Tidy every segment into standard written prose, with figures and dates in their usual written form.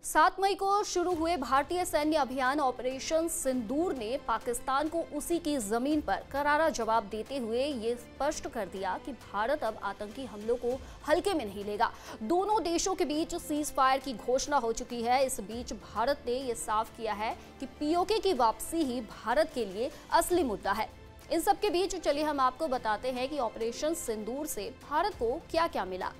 7 मई को शुरू हुए भारतीय सैन्य अभियान ऑपरेशन सिंदूर ने पाकिस्तान को उसी की जमीन पर करारा जवाब देते हुए ये स्पष्ट कर दिया कि भारत अब आतंकी हमलों को हल्के में नहीं लेगा। दोनों देशों के बीच सीज फायर की घोषणा हो चुकी है। इस बीच भारत ने ये साफ किया है कि पीओके की वापसी ही भारत के लिए असली मुद्दा है। इन सब के बीच चलिए हम आपको बताते हैं कि ऑपरेशन सिंदूर से भारत को क्या क्या मिला।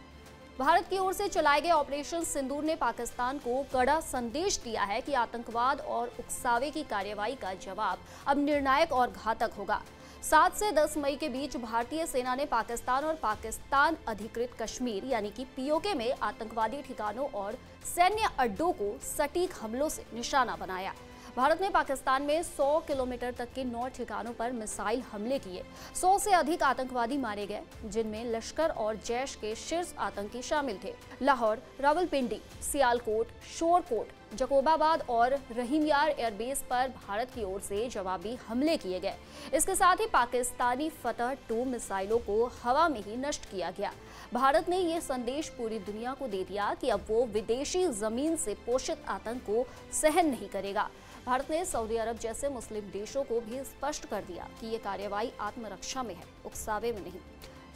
भारत की ओर से चलाए गए ऑपरेशन सिंदूर ने पाकिस्तान को कड़ा संदेश दिया है कि आतंकवाद और उकसावे की कार्रवाई का जवाब अब निर्णायक और घातक होगा। 7 से 10 मई के बीच भारतीय सेना ने पाकिस्तान और पाकिस्तान अधिकृत कश्मीर यानी कि पीओके में आतंकवादी ठिकानों और सैन्य अड्डों को सटीक हमलों से निशाना बनाया। भारत ने पाकिस्तान में 100 किलोमीटर तक के 9 ठिकानों पर मिसाइल हमले किए। 100 से अधिक आतंकवादी मारे गए, जिनमें लश्कर और जैश के शीर्ष आतंकी शामिल थे। लाहौर, रावलपिंडी, सियालकोट, शोरकोट, जकोबाबाद और रहीमयार एयरबेस पर भारत की ओर से जवाबी हमले किए गए। इसके साथ ही पाकिस्तानी फतह 2 मिसाइलों को हवा में ही नष्ट किया गया। भारत ने यह संदेश पूरी दुनिया को दे दिया कि अब वो विदेशी जमीन से पोषित आतंक को सहन नहीं करेगा। भारत ने सऊदी अरब जैसे मुस्लिम देशों को भी स्पष्ट कर दिया कि ये कार्रवाई आत्मरक्षा में है, उकसावे में नहीं।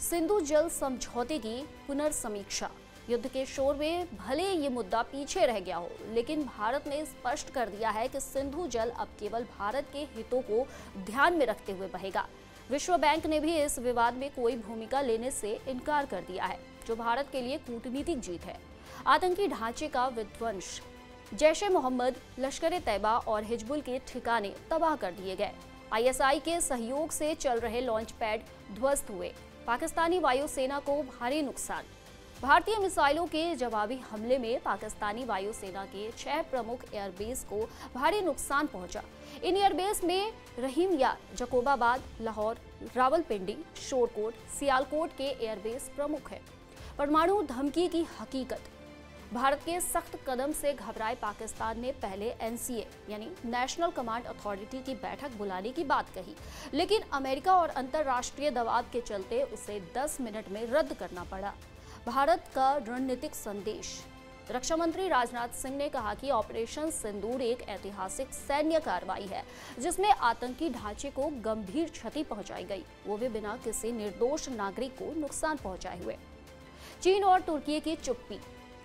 सिंधु जल समझौते की पुनर्समीक्षा। युद्ध के शोर में भले ये मुद्दा पीछे रह गया हो, लेकिन भारत ने स्पष्ट कर दिया है कि सिंधु जल अब केवल भारत के हितों को ध्यान में रखते हुए बहेगा। विश्व बैंक ने भी इस विवाद में कोई भूमिका लेने से इनकार कर दिया है, जो भारत के लिए कूटनीतिक जीत है। आतंकी ढांचे का विध्वंस। जैश-ए-मोहम्मद, लश्कर-ए-तैयबा और हिजबुल के ठिकाने तबाह कर दिए गए। आईएसआई के सहयोग से चल रहे लॉन्च पैड ध्वस्त हुए। पाकिस्तानी वायुसेना को भारी नुकसान। भारतीय मिसाइलों के जवाबी हमले में पाकिस्तानी वायुसेना के 6 प्रमुख एयरबेस को भारी नुकसान पहुंचा। इन एयरबेस में रहीमयार, जकोबाबाद, लाहौर, रावलपिंडी, शोरकोट, सियालकोट के एयरबेस प्रमुख हैं। परमाणु धमकी की हकीकत। भारत के सख्त कदम से घबराए पाकिस्तान ने पहले एनसीए यानी नेशनल कमांड अथॉरिटी की बैठक बुलाने की बात कही, लेकिन अमेरिका और अंतर्राष्ट्रीय दबाव के चलते उसे 10 मिनट में रद्द करना पड़ा। भारत का रणनीतिक संदेश। रक्षा मंत्री राजनाथ सिंह ने कहा कि ऑपरेशन सिंदूर एक ऐतिहासिक सैन्य कार्रवाई है, जिसमें आतंकी ढांचे को गंभीर क्षति पहुंचाई गई, वो भी बिना किसी निर्दोष नागरिक को नुकसान पहुंचाए हुए। चीन और तुर्की की चुप्पी।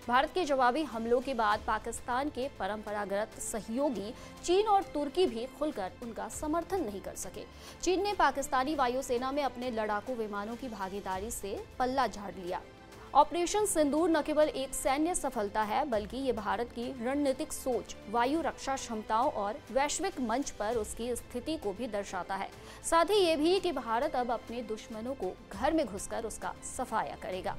भारत के जवाबी हमलों के बाद पाकिस्तान के परंपरागत सहयोगी चीन और तुर्की भी खुलकर उनका समर्थन नहीं कर सके। चीन ने पाकिस्तानी वायुसेना में अपने लड़ाकू विमानों की भागीदारी से पल्ला झाड़ लिया। ऑपरेशन सिंदूर न केवल एक सैन्य सफलता है, बल्कि ये भारत की रणनीतिक सोच, वायु रक्षा क्षमताओं और वैश्विक मंच पर उसकी स्थिति को भी दर्शाता है। साथ ही ये भी कि भारत अब अपने दुश्मनों को घर में घुसकर उसका सफाया करेगा।